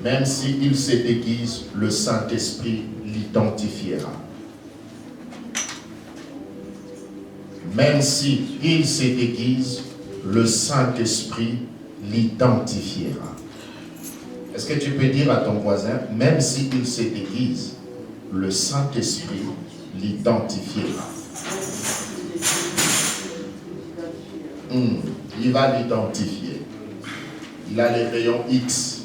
Même s'il se déguise, le Saint-Esprit l'identifiera. Même s'il se déguise, le Saint-Esprit l'identifiera. Est-ce que tu peux dire à ton voisin, même s'il se déguise, le Saint-Esprit l'identifiera. Il va l'identifier. Il a les rayons X.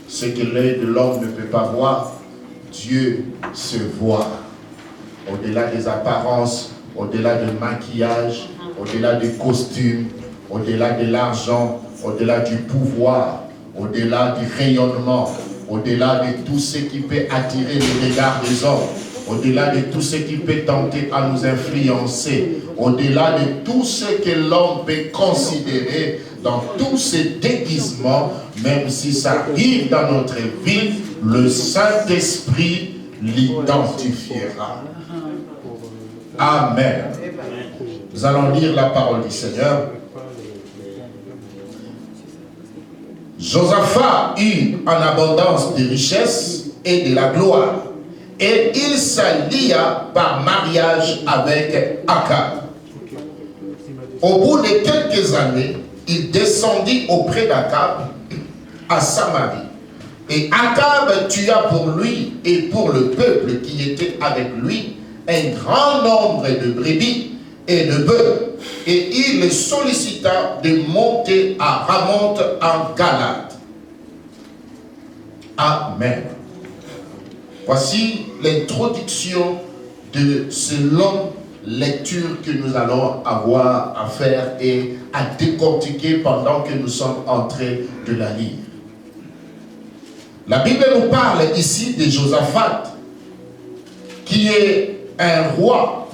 Ce que l'œil de l'homme ne peut pas voir, Dieu se voit. Au-delà des apparences, au-delà du maquillage, au-delà du costume, au-delà de l'argent, au-delà du pouvoir, au-delà du rayonnement, au-delà de tout ce qui peut attirer le regard des hommes, au-delà de tout ce qui peut tenter à nous influencer, au-delà de tout ce que l'homme peut considérer dans tous ces déguisements, même si ça arrive dans notre vie, le Saint-Esprit l'identifiera. Amen. Nous allons lire la parole du Seigneur. Josaphat eut en abondance de richesses et de la gloire, et il s'allia par mariage avec Akab. Au bout de quelques années, il descendit auprès d'Akab à Samarie. Et Akab tua pour lui et pour le peuple qui était avec lui un grand nombre de brebis et de bœufs. Et il le sollicita de monter à Ramoth en Galade. Amen. Voici l'introduction de ce long lecture que nous allons avoir à faire et à décortiquer pendant que nous sommes en train de la lire. La Bible nous parle ici de Josaphat, qui est un roi,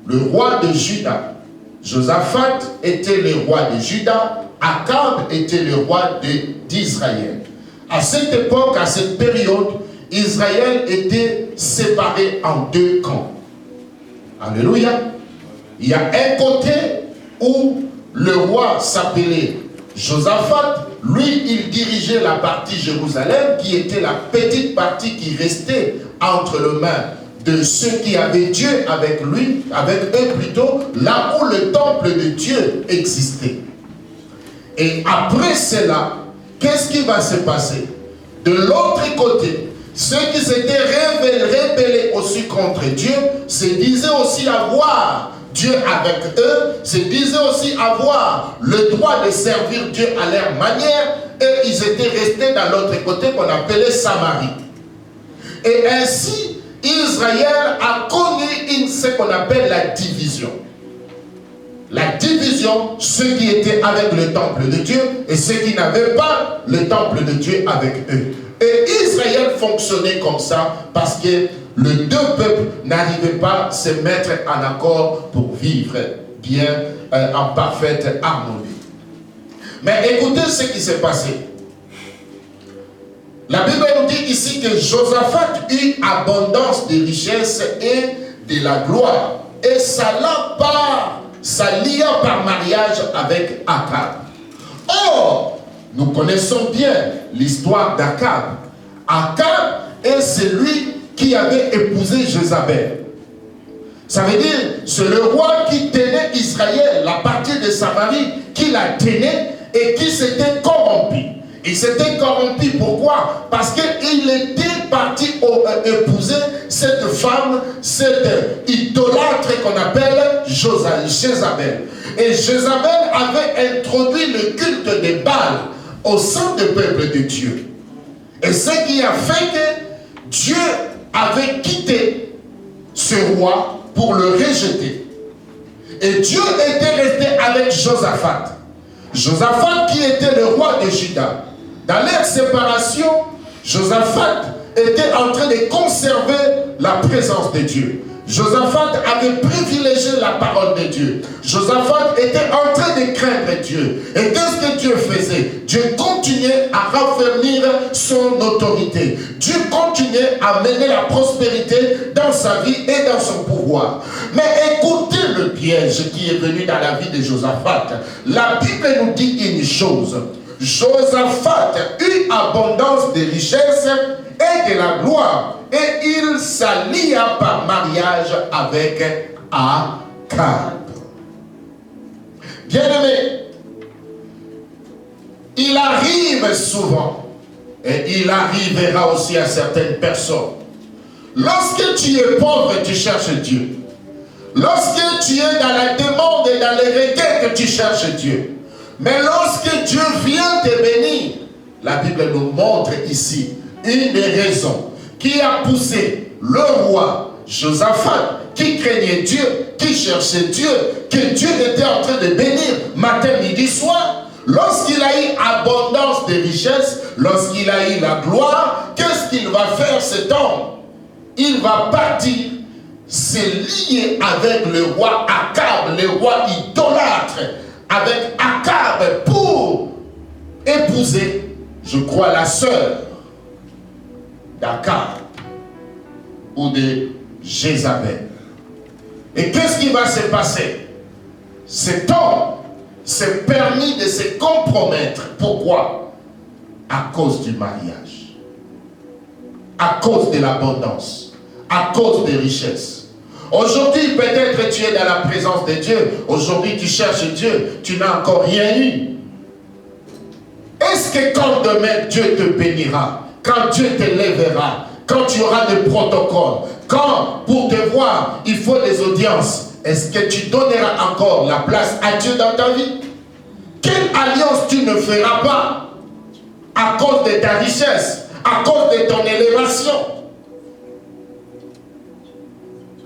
le roi de Juda. Josaphat était le roi de Juda, Akab était le roi d'Israël. À cette époque, à cette période, Israël était séparé en deux camps. Alléluia. Il y a un côté où le roi s'appelait Josaphat. Lui, il dirigeait la partie Jérusalem, qui était la petite partie qui restait entre les mains de ceux qui avaient Dieu avec lui, avec eux plutôt, là où le temple de Dieu existait. Et après cela, qu'est-ce qui va se passer? De l'autre côté, ceux qui s'étaient rebellés aussi contre Dieu se disaient aussi avoir Dieu avec eux, se disaient aussi avoir le droit de servir Dieu à leur manière, et ils étaient restés dans l'autre côté qu'on appelait Samarie. Et ainsi, Israël a connu ce qu'on appelle la division. La division, ceux qui étaient avec le temple de Dieu et ceux qui n'avaient pas le temple de Dieu avec eux. Et Israël fonctionnait comme ça parce que les deux peuples n'arrivaient pas à se mettre en accord pour vivre bien en parfaite harmonie. Mais écoutez ce qui s'est passé. La Bible nous dit ici que Josaphat eut abondance de richesses et de la gloire. Et s'allia par mariage avec Akab. Or, nous connaissons bien l'histoire d'Akab. Akab est celui qui avait épousé Jézabel. Ça veut dire, c'est le roi qui tenait Israël, la partie de Samarie, qui la tenait et qui s'était corrompu. Il s'était corrompu, pourquoi? Parce qu'il était parti épouser cette femme, cette idolâtre qu'on appelle Jézabel. Et Jézabel avait introduit le culte des Baals au sein du peuple de Dieu. Et ce qui a fait que Dieu avait quitté ce roi pour le rejeter. Et Dieu était resté avec Josaphat. Josaphat qui était le roi de Juda. Dans leur séparation, Josaphat était en train de conserver la présence de Dieu. Josaphat avait privilégié la parole de Dieu. Josaphat était en train de craindre Dieu. Et qu'est-ce que Dieu faisait? Dieu continuait à raffermir son autorité. Dieu continuait à mener la prospérité dans sa vie et dans son pouvoir. Mais écoutez le piège qui est venu dans la vie de Josaphat. La Bible nous dit une chose. Josaphat eut abondance de richesses et de la gloire, et il s'allia par mariage avec Akab. Bien-aimé, il arrive souvent, et il arrivera aussi à certaines personnes. Lorsque tu es pauvre, tu cherches Dieu. Lorsque tu es dans la demande et dans les requêtes, tu cherches Dieu. Mais lorsque Dieu vient te bénir, la Bible nous montre ici une des raisons qui a poussé le roi Josaphat, qui craignait Dieu, qui cherchait Dieu, que Dieu était en train de bénir matin, midi, soir. Lorsqu'il a eu abondance de richesses, lorsqu'il a eu la gloire, qu'est-ce qu'il va faire cet homme? Il va partir se lier avec le roi Akab, le roi idolâtre, avec Akab pour épouser, je crois, la sœur d'Akab ou de Jézabel. Et qu'est-ce qui va se passer? Cet homme s'est permis de se compromettre. Pourquoi? À cause du mariage, à cause de l'abondance, à cause des richesses. Aujourd'hui, peut-être tu es dans la présence de Dieu. Aujourd'hui, tu cherches Dieu. Tu n'as encore rien eu. Est-ce que quand demain Dieu te bénira, quand Dieu te lèvera, quand tu auras des protocoles, quand pour te voir, il faut des audiences, est-ce que tu donneras encore la place à Dieu dans ta vie? Quelle alliance tu ne feras pas à cause de ta richesse, à cause de ton élévation?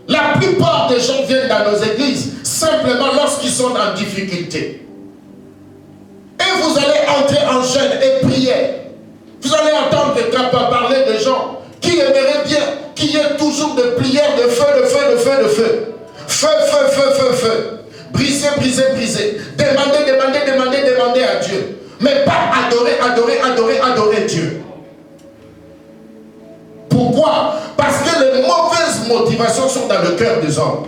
La plupart des gens viennent dans nos églises simplement lorsqu'ils sont en difficulté. Et vous allez entrer en jeûne et prière. Vous allez entendre quelqu'un parler de gens qui aimeraient bien qu'il y ait toujours de prières de feu, de feu, de feu, de feu. Feu, feu, feu, feu, feu. Briser, briser, briser. Demander, demander, demander, demander à Dieu. Mais pas adorer, adorer, adorer, adorer Dieu. Pourquoi? Parce que les mauvaises motivations sont dans le cœur des hommes.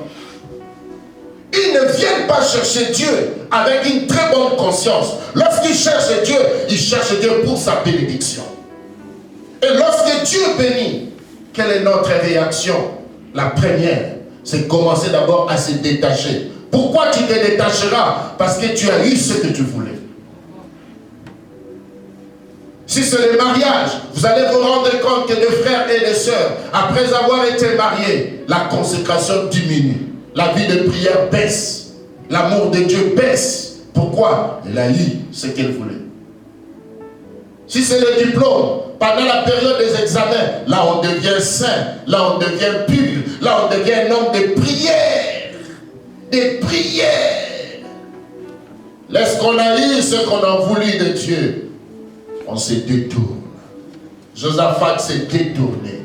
Ils ne viennent pas chercher Dieu avec une très bonne conscience. Lorsqu'ils cherchent Dieu, ils cherchent Dieu pour sa bénédiction. Et lorsque Dieu bénit, quelle est notre réaction? La première, c'est commencer d'abord à se détacher. Pourquoi tu te détacheras? Parce que tu as eu ce que tu voulais. Si c'est le mariage, vous allez vous rendre compte que les frères et les sœurs, après avoir été mariés, la consécration diminue. La vie de prière baisse. L'amour de Dieu baisse. Pourquoi? Elle a eu ce qu'elle voulait. Si c'est le diplôme, pendant la période des examens, là on devient saint, là on devient pur, là on devient un homme de prière. Des prières. Lorsqu'on a eu ce qu'on a voulu de Dieu, on se détourne. Josaphat s'est détourné.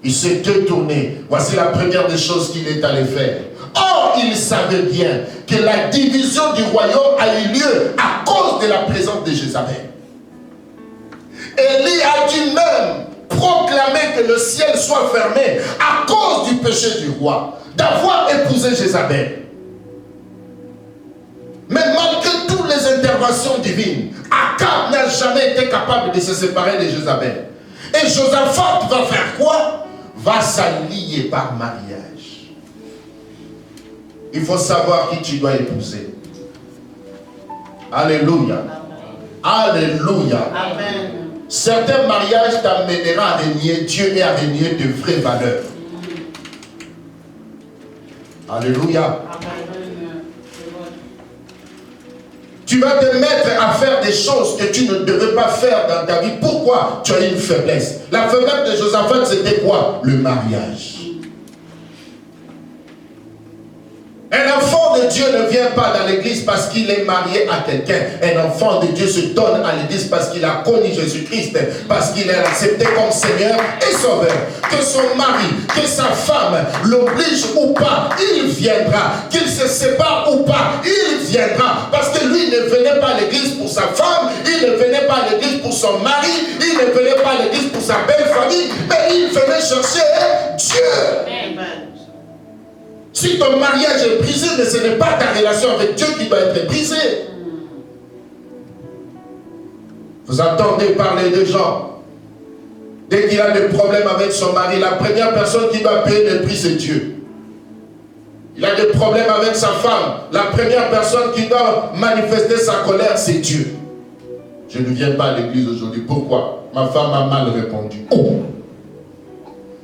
Il s'est détourné. Voici la première des choses qu'il est allé faire. Or, il savait bien que la division du royaume a eu lieu à cause de la présence de Jézabel. Élie a dû même proclamer que le ciel soit fermé à cause du péché du roi, d'avoir épousé Jézabel. Mais malgré toutes les interventions divines, Akab n'a jamais été capable de se séparer de Jézabel. Et Josaphat va faire quoi? Va s'allier par mariage. Il faut savoir qui tu dois épouser. Alléluia. Alléluia. Amen. Certains mariages t'amèneront à renier Dieu et à renier de vraies valeurs. Alléluia. Tu vas te mettre à faire des choses que tu ne devais pas faire dans ta vie. Pourquoi? Tu as une faiblesse. La faiblesse de Josaphat, c'était quoi? Le mariage. Un enfant de Dieu ne vient pas dans l'église parce qu'il est marié à quelqu'un. Un enfant de Dieu se donne à l'église parce qu'il a connu Jésus-Christ, parce qu'il est accepté comme Seigneur et Sauveur. Que son mari, que sa femme l'oblige ou pas, il viendra. Qu'il se sépare ou pas, il viendra. Parce que lui ne venait pas à l'église pour sa femme, il ne venait pas à l'église pour son mari, il ne venait pas à l'église pour sa belle famille, mais il venait chercher Dieu. Amen. Si ton mariage est brisé, mais ce n'est pas ta relation avec Dieu qui doit être brisée. Vous entendez parler de gens. Dès qu'il a des problèmes avec son mari, la première personne qui va payer le prix, c'est Dieu. Il a des problèmes avec sa femme. La première personne qui doit manifester sa colère, c'est Dieu. Je ne viens pas à l'église aujourd'hui. Pourquoi? Ma femme a mal répondu. Oh!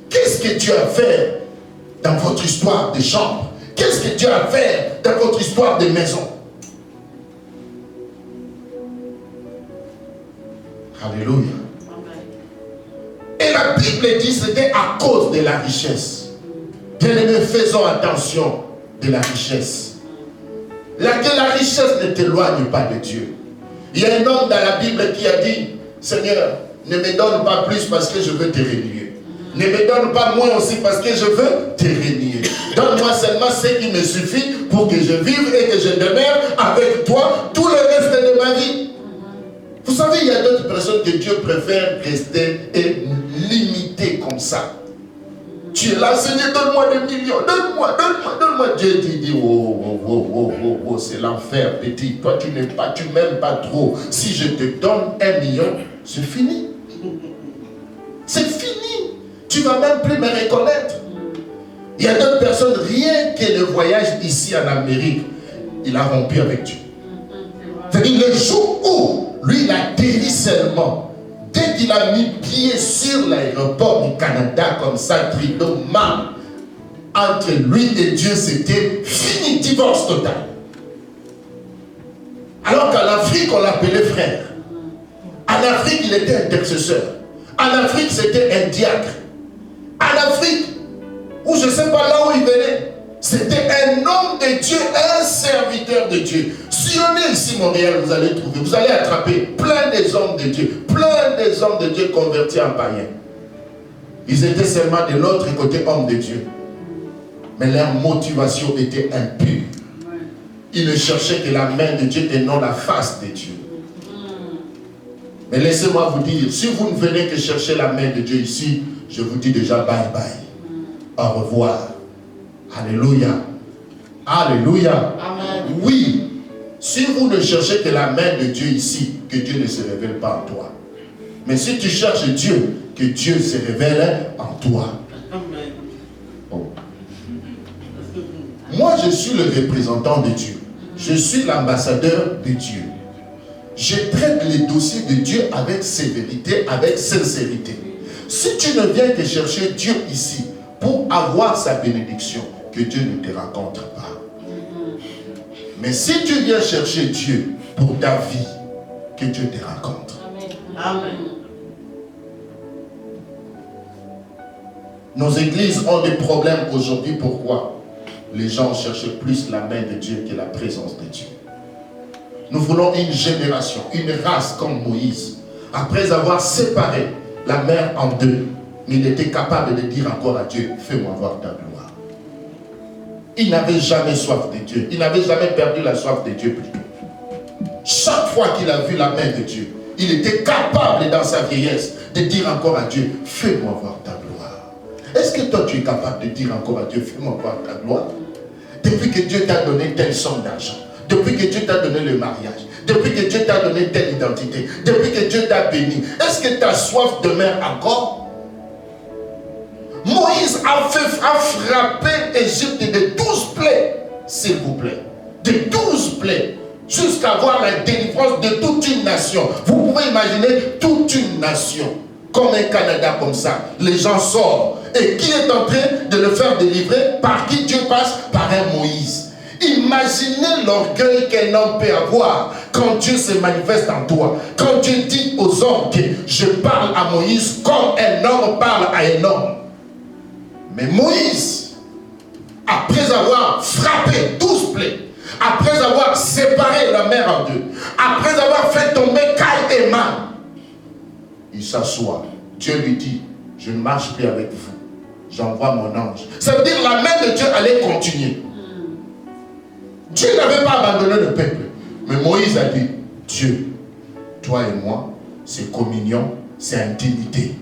Qu'est-ce que Dieu a fait dans votre histoire de chambre? Qu'est-ce que Dieu a fait dans votre histoire de maison? Alléluia. Et la Bible dit que c'était à cause de la richesse. Bien-aimés, faisons attention de la richesse. Que la richesse ne t'éloigne pas de Dieu. Il y a un homme dans la Bible qui a dit, Seigneur, ne me donne pas plus parce que je veux te renier. Ne me donne pas moins aussi parce que je veux te renier. Donne-moi seulement ce qui me suffit pour que je vive et que je demeure avec toi tout le reste de ma vie. Vous savez, il y a d'autres personnes que Dieu préfère rester et limiter comme ça. Tu es là, Seigneur, donne-moi des millions, donne-moi. Dieu dit, oh, c'est l'enfer, petit. Toi, tu n'aimes pas, tu m'aimes pas trop. Si je te donne 1 million, c'est fini. C'est fini. Tu ne vas même plus me reconnaître. Il y a d'autres personnes, rien que le voyage ici en Amérique, il a rompu avec Dieu. C'est-à-dire le jour où lui, il a atterri seulement. Dès qu'il a mis pied sur l'aéroport du Canada, comme ça, Trudeau, entre lui et Dieu, c'était fini, divorce total. Alors qu'en Afrique, on l'appelait frère. En Afrique, il était intercesseur. En Afrique, c'était un diacre. En Afrique, où je ne sais pas là où il venait, c'était un homme de Dieu, un serviteur de Dieu. Sillonnez ici Montréal, vous allez trouver, vous allez attraper plein des hommes de Dieu, convertis en païens. Ils étaient seulement de l'autre côté hommes de Dieu. Mais leur motivation était impure. Ils ne cherchaient que la main de Dieu et non la face de Dieu. Mais laissez-moi vous dire, si vous ne venez que chercher la main de Dieu ici, je vous dis déjà bye bye. Au revoir. Alléluia. Alléluia. Amen. Oui. Si vous ne cherchez que la main de Dieu ici, que Dieu ne se révèle pas en toi. Mais si tu cherches Dieu, que Dieu se révèle en toi. Amen. Oh. Moi, je suis le représentant de Dieu. Je suis l'ambassadeur de Dieu. Je traite les dossiers de Dieu avec sévérité, avec sincérité. Si tu ne viens que chercher Dieu ici pour avoir sa bénédiction, que Dieu ne te rencontre pas. Mais si tu viens chercher Dieu pour ta vie, que Dieu te rencontre. Amen. Nos églises ont des problèmes aujourd'hui. Pourquoi? Les gens cherchent plus la main de Dieu que la présence de Dieu. Nous voulons une génération, une race comme Moïse. Après avoir séparé la mer en deux, il était capable de dire encore à Dieu, fais-moi voir ta gloire. Il n'avait jamais soif de Dieu. Il n'avait jamais perdu la soif de Dieu plutôt. Chaque fois qu'il a vu la main de Dieu, il était capable dans sa vieillesse de dire encore à Dieu, fais-moi voir ta gloire. Est-ce que toi tu es capable de dire encore à Dieu, fais-moi voir ta gloire? Depuis que Dieu t'a donné telle somme d'argent, depuis que Dieu t'a donné le mariage, depuis que Dieu t'a donné telle identité, depuis que Dieu t'a béni, est-ce que ta soif demeure encore? Moïse a frappé l'Égypte de 12 plaies, s'il vous plaît. De 12 plaies, jusqu'à avoir la délivrance de toute une nation. Vous pouvez imaginer toute une nation, comme un Canada comme ça. Les gens sortent. Et qui est en train de le faire délivrer? Par qui Dieu passe? Par un Moïse. Imaginez l'orgueil qu'un homme peut avoir quand Dieu se manifeste en toi. Quand Dieu dit aux hommes que je parle à Moïse comme un homme parle à un homme. Mais Moïse, après avoir frappé 12 plaies, après avoir séparé la mer en deux, après avoir fait tomber Caïn et Man, il s'assoit. Dieu lui dit, je ne marche plus avec vous. J'envoie mon ange. Ça veut dire que la main de Dieu allait continuer. Dieu n'avait pas abandonné le peuple. Mais Moïse a dit, Dieu, toi et moi, c'est communion, c'est intimité.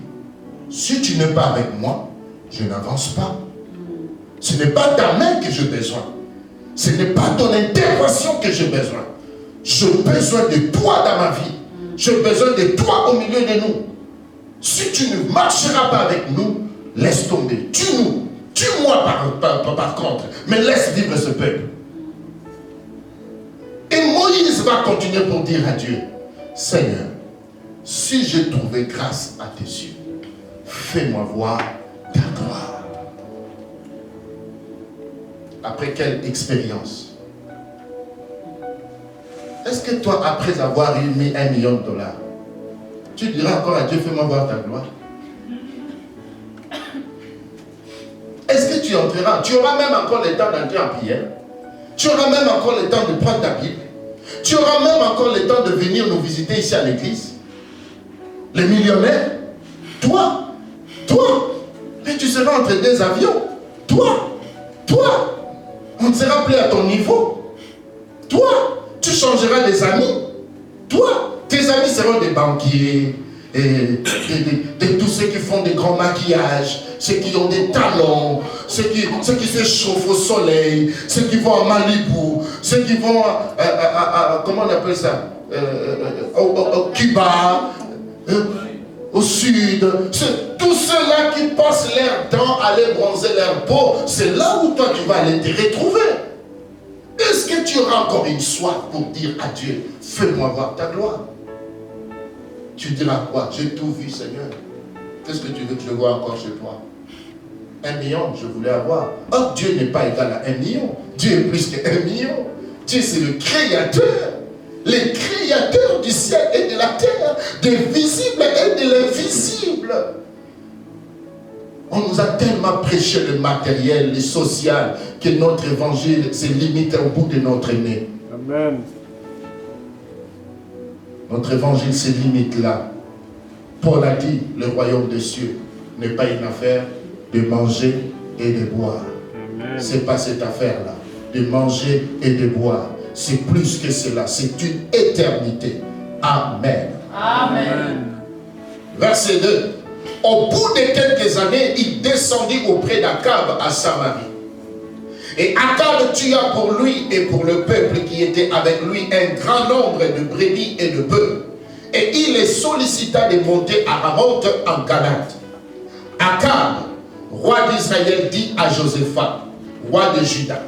Si tu n'es pas avec moi, je n'avance pas. Ce n'est pas ta main que j'ai besoin. Ce n'est pas ton intervention que j'ai besoin. J'ai besoin de toi dans ma vie. J'ai besoin de toi au milieu de nous. Si tu ne marcheras pas avec nous, laisse tomber. Tue-nous. Tue-moi par contre. Mais laisse vivre ce peuple. Et Moïse va continuer pour dire à Dieu, Seigneur, si j'ai trouvé grâce à tes yeux, fais-moi voir ta gloire. Après quelle expérience? Est-ce que toi, après avoir mis $1 million, tu diras encore à Dieu, fais-moi voir ta gloire? Est-ce que tu entreras? Tu auras même encore le temps d'entrer en prière. Tu auras même encore le temps de prendre ta Bible. Tu auras même encore le temps de venir nous visiter ici à l'église. Les millionnaires, toi, mais tu seras entre deux avions. Toi, on ne sera plus à ton niveau. Toi, tu changeras des amis. Toi, tes amis seront des banquiers, et tous ceux qui font des grands maquillages, ceux qui ont des talons, ceux qui se chauffent au soleil, ceux qui vont à Malibu, ceux qui vont comment on appelle ça, au Cuba, au sud. Tous ceux-là qui passent leur temps à aller bronzer leur peau, c'est là où toi tu vas aller te retrouver. Est-ce que tu auras encore une soif pour dire à Dieu, fais-moi voir ta gloire? Tu diras quoi? J'ai tout vu, Seigneur. Qu'est-ce que tu veux que je vois encore chez toi? 1 million, je voulais avoir. Oh, Dieu n'est pas égal à 1 million. Dieu est plus que 1 million. Dieu, c'est le créateur. Le créateur du ciel et de la terre, des visibles et de l'invisible. On nous a tellement prêché le matériel, le social, que notre évangile se limite au bout de notre nez. Amen. Notre évangile se limite là. Paul a dit, le royaume des cieux n'est pas une affaire de manger et de boire. Ce n'est pas cette affaire-là, de manger et de boire. C'est plus que cela, c'est une éternité. Amen. Amen. Verset 2. Au bout de quelques années, il descendit auprès d'Akab à Samarie. Et Akab tua pour lui et pour le peuple qui était avec lui un grand nombre de brebis et de bœufs. Et il les sollicita de monter à Ramoth en Galade. Akab, roi d'Israël, dit à Josaphat, roi de Juda,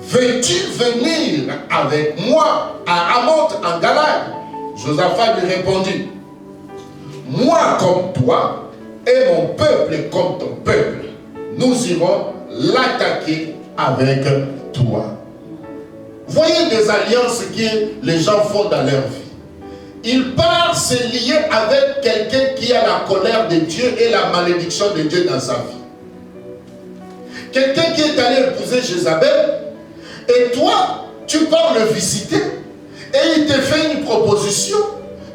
veux-tu venir avec moi à Ramoth en Galade? Josaphat lui répondit, moi comme toi et mon peuple comme ton peuple, nous irons l'attaquer avec toi. Voyez des alliances que les gens font dans leur vie. Ils partent se lier avec quelqu'un qui a la colère de Dieu et la malédiction de Dieu dans sa vie. Quelqu'un qui est allé épouser Jézabel, et toi, tu pars le visiter, et il te fait une proposition.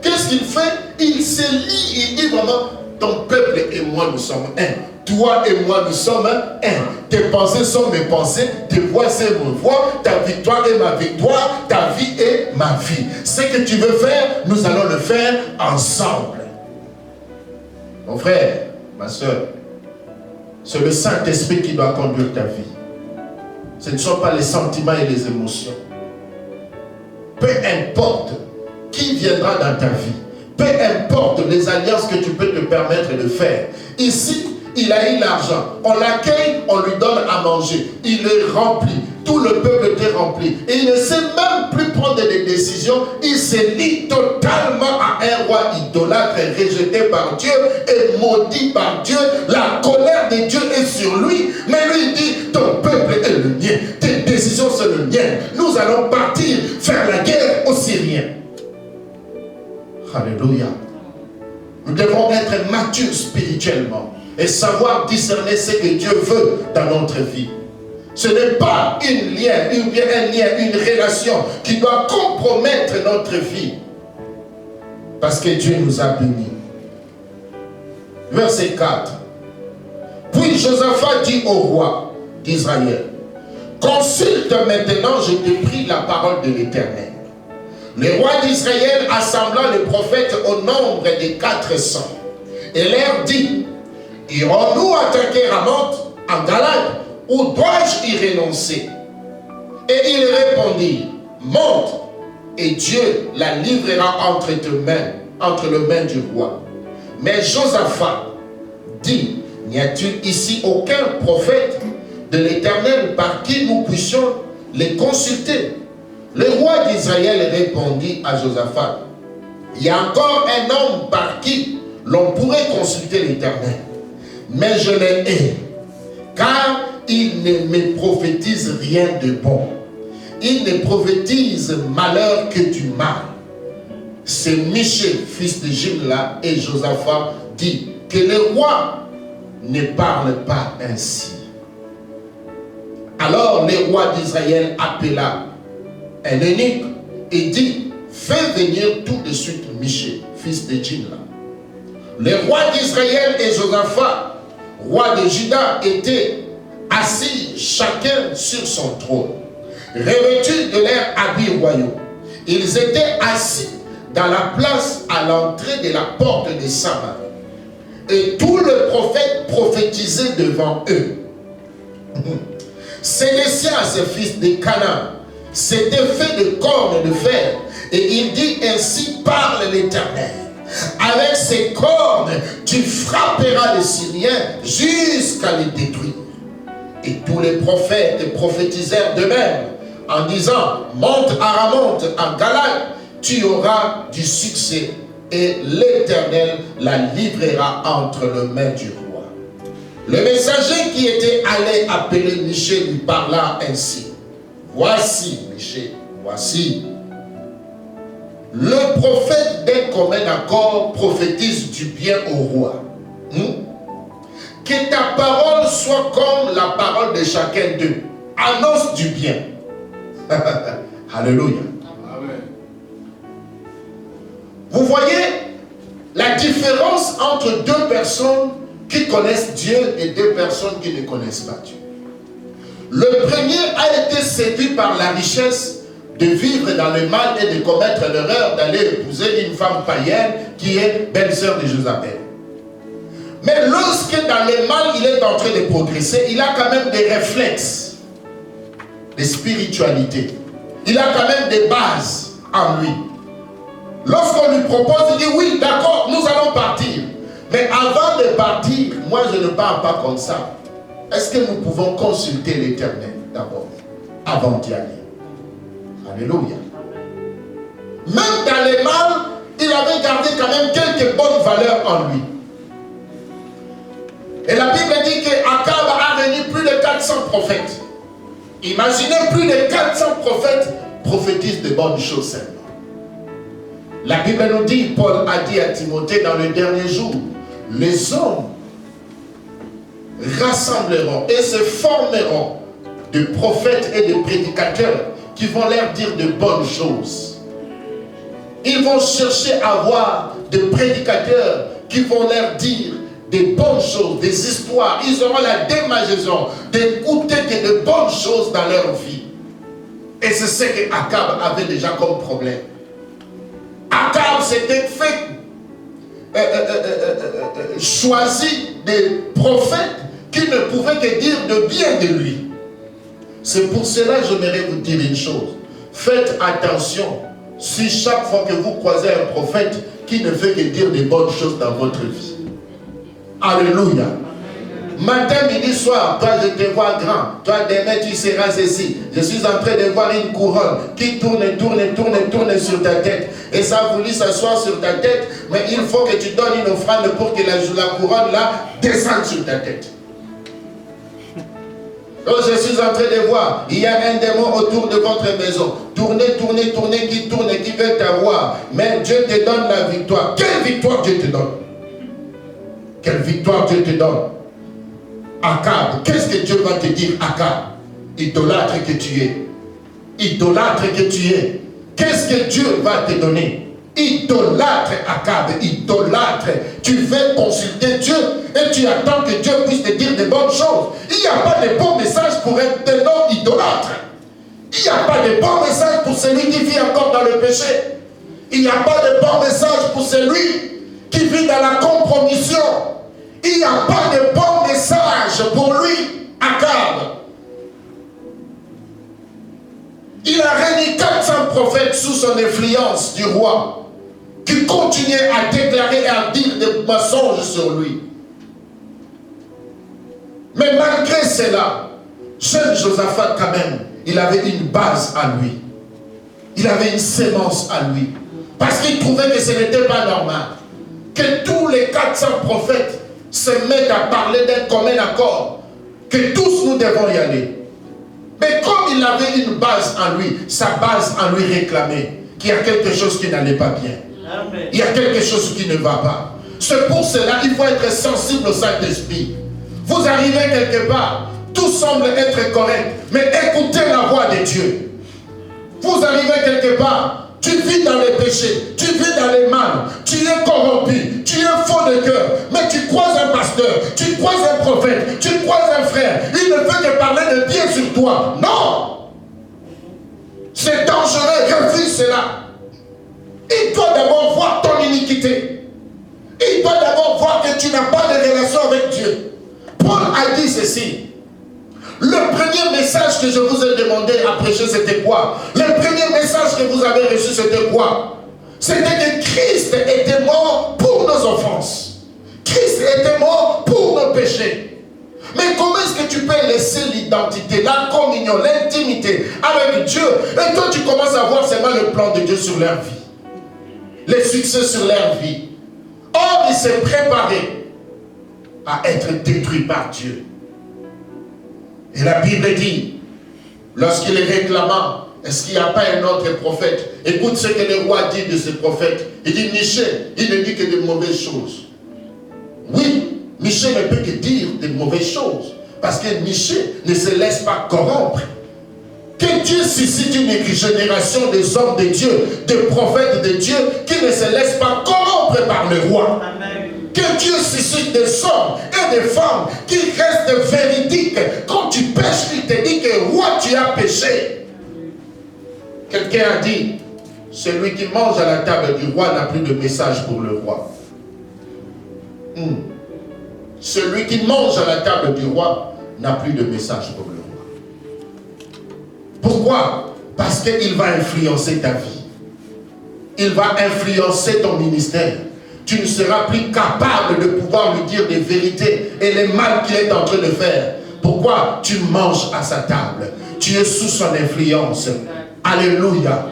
Qu'est-ce qu'il fait? Il se lie, il dit vraiment, ton peuple et moi nous sommes un. Toi et moi nous sommes un. Tes pensées sont mes pensées, tes voix c'est mes voix, ta victoire est ma victoire, ta vie est ma vie. Ce que tu veux faire, nous allons le faire ensemble. Mon frère, ma soeur, c'est le Saint-Esprit qui doit conduire ta vie. Ce ne sont pas les sentiments et les émotions. Peu importe qui viendra dans ta vie, peu importe les alliances que tu peux te permettre de faire. Ici, il a eu l'argent. On l'accueille, on lui donne à manger. Il est rempli. Tout le peuple était rempli. Et il ne sait même plus prendre des décisions. Il se lie totalement à un roi idolâtre rejeté par Dieu et maudit par Dieu. La colère de Dieu est sur lui. Mais lui il dit, ton peuple est le mien. Tes décisions sont le mien. Nous allons partir faire la guerre aux Syriens. Alléluia. Nous devons être matures spirituellement et savoir discerner ce que Dieu veut dans notre vie. Ce n'est pas un lien, une relation qui doit compromettre notre vie. Parce que Dieu nous a bénis. Verset 4. Puis Josaphat dit au roi d'Israël, consulte maintenant, je te prie, la parole de l'Éternel. Le roi d'Israël assembla les prophètes au nombre de 400 et leur dit, irons-nous attaquer Ramoth en Galade ou dois-je y renoncer? Et il répondit, monte et Dieu la livrera entre tes mains, entre les mains du roi. Mais Josaphat dit, n'y a-t-il ici aucun prophète de l'Éternel par qui nous puissions les consulter? Le roi d'Israël répondit à Josaphat, il y a encore un homme par qui l'on pourrait consulter l'Éternel, mais je le hais, car il ne me prophétise rien de bon. Il ne prophétise malheur que du mal. C'est Michée, fils de Jimla, et Josaphat dit que le roi ne parle pas ainsi. Alors le roi d'Israël appela un eunuque et dit, fais venir tout de suite Michée, fils de Jimla. Le roi d'Israël et Josaphat, roi de Juda, étaient assis chacun sur son trône, revêtus de leurs habits royaux. Ils étaient assis dans la place à l'entrée de la porte de Samarie. Et tous les prophètes prophétisaient devant eux. Sédécias, fils de Canaan, s'était fait de cornes de fer, et il dit, ainsi parle l'Éternel. Avec ces cornes, tu frapperas les Syriens jusqu'à les détruire. Et tous les prophètes prophétisèrent d'eux-mêmes en disant, monte à Ramonte, en Galade, tu auras du succès, et l'Éternel la livrera entre les mains du roi. Le messager qui était allé appeler Michée lui parla ainsi. Voici, Michée, voici. Le prophète d'un commun accord prophétise du bien au roi. Que ta parole soit comme la parole de chacun d'eux. Annonce du bien. Alléluia. Amen. Vous voyez la différence entre deux personnes qui connaissent Dieu et deux personnes qui ne connaissent pas Dieu. Le premier a été séduit par la richesse de vivre dans le mal et de commettre l'erreur d'aller épouser une femme païenne qui est belle-sœur de Jézabel. Mais lorsque dans le mal il est en train de progresser, il a quand même des réflexes de spiritualité. Il a quand même des bases en lui. Lorsqu'on lui propose, il dit oui, d'accord, nous allons partir. Mais avant de partir, moi je ne pars pas comme ça. Est-ce que nous pouvons consulter l'Éternel d'abord, avant d'y aller? Alléluia. Même dans les mal, il avait gardé quand même quelques bonnes valeurs en lui. Et la Bible dit qu'Akab a réuni plus de 400 prophètes. Imaginez, plus de 400 prophètes prophétisent de bonnes choses seulement. La Bible nous dit, Paul a dit à Timothée dans le dernier jour, les hommes rassembleront et se formeront de prophètes et de prédicateurs qui vont leur dire de bonnes choses. Ils vont chercher à avoir des prédicateurs qui vont leur dire des bonnes choses, des histoires. Ils auront la démangeaison d'écouter que de bonnes choses dans leur vie. Et c'est ce que Akab avait déjà comme problème. Akab s'était fait choisi des prophètes qui ne pouvaient que dire de bien de lui. C'est pour cela que j'aimerais vous dire une chose. Faites attention si chaque fois que vous croisez un prophète qui ne fait que dire des bonnes choses dans votre vie. Alléluia. Matin, midi, soir, toi je te vois grand. Toi demain tu seras ceci. Je suis en train de voir une couronne qui tourne sur ta tête. Et ça a voulu s'asseoir sur ta tête. Mais il faut que tu donnes une offrande pour que la couronne là descende sur ta tête. Donc je suis en train de voir, il y a un démon autour de votre maison. Tournez, qui tourne et qui veut t'avoir. Mais Dieu te donne la victoire. Quelle victoire Dieu te donne? Quelle victoire Dieu te donne? Akab, qu'est-ce que Dieu va te dire, Akab? Idolâtre que tu es. Idolâtre que tu es. Qu'est-ce que Dieu va te donner? Idolâtre, Akab, idolâtre. Tu veux consulter Dieu et tu attends que Dieu puisse te dire de bonnes choses. Il n'y a pas de bon message pour être un homme idolâtre. Il n'y a pas de bon message pour celui qui vit encore dans le péché. Il n'y a pas de bon message pour celui qui vit dans la compromission. Il n'y a pas de bon message pour lui, Akab. Il a réuni 400 prophète sous son influence du roi, qui continuait à déclarer et à dire des mensonges sur lui. Mais malgré cela, jeune Josaphat quand même, il avait une base à lui. Il avait une sémence à lui. Parce qu'il trouvait que ce n'était pas normal que tous les 400 prophètes se mettent à parler d'un commun accord, que tous nous devons y aller. Mais comme il avait une base en lui, sa base en lui réclamait qu'il y a quelque chose qui n'allait pas bien. Amen. Il y a quelque chose qui ne va pas. C'est pour cela qu'il faut être sensible au Saint-Esprit. Vous arrivez quelque part, tout semble être correct, mais écoutez la voix de Dieu. Vous arrivez quelque part, tu vis dans les péchés, tu vis dans les mal, tu es corrompu, tu es faux de cœur, mais tu croises un pasteur, tu croises un prophète, tu croises un frère, il ne fait que parler de bien sur toi. Non! C'est dangereux, refuse cela. Il doit d'abord voir ton iniquité. Il doit d'abord voir que tu n'as pas de relation avec Dieu. Paul a dit ceci. Le premier message que je vous ai demandé à prêcher, c'était quoi? Le premier message que vous avez reçu, c'était quoi? C'était que Christ était mort pour nos offenses. Christ était mort pour nos péchés. Mais comment est-ce que tu peux laisser l'identité, la communion, l'intimité avec Dieu, et toi tu commences à voir seulement le plan de Dieu sur leur vie, les succès sur leur vie? Or, il s'est préparé à être détruit par Dieu. Et la Bible dit, lorsqu'il est réclamant, est-ce qu'il n'y a pas un autre prophète? Écoute ce que le roi dit de ce prophète. Il dit, Michée, il ne dit que de mauvaises choses. Oui, Michée ne peut que dire de mauvaises choses. Parce que Michée ne se laisse pas corrompre. Que Dieu suscite une génération des hommes de Dieu, des prophètes de Dieu, qui ne se laissent pas corrompre par le roi. Amen. Que Dieu suscite des hommes et des femmes qui restent véridiques. Quand tu pêches, il te dit que roi, tu as péché. Quelqu'un a dit, celui qui mange à la table du roi n'a plus de message pour le roi. Celui qui mange à la table du roi n'a plus de message pour le roi. Pourquoi? Parce qu'il va influencer ta vie. Il va influencer ton ministère. Tu ne seras plus capable de pouvoir lui dire des vérités et les mal qu'il est en train de faire. Pourquoi? Tu manges à sa table. Tu es sous son influence. Alléluia.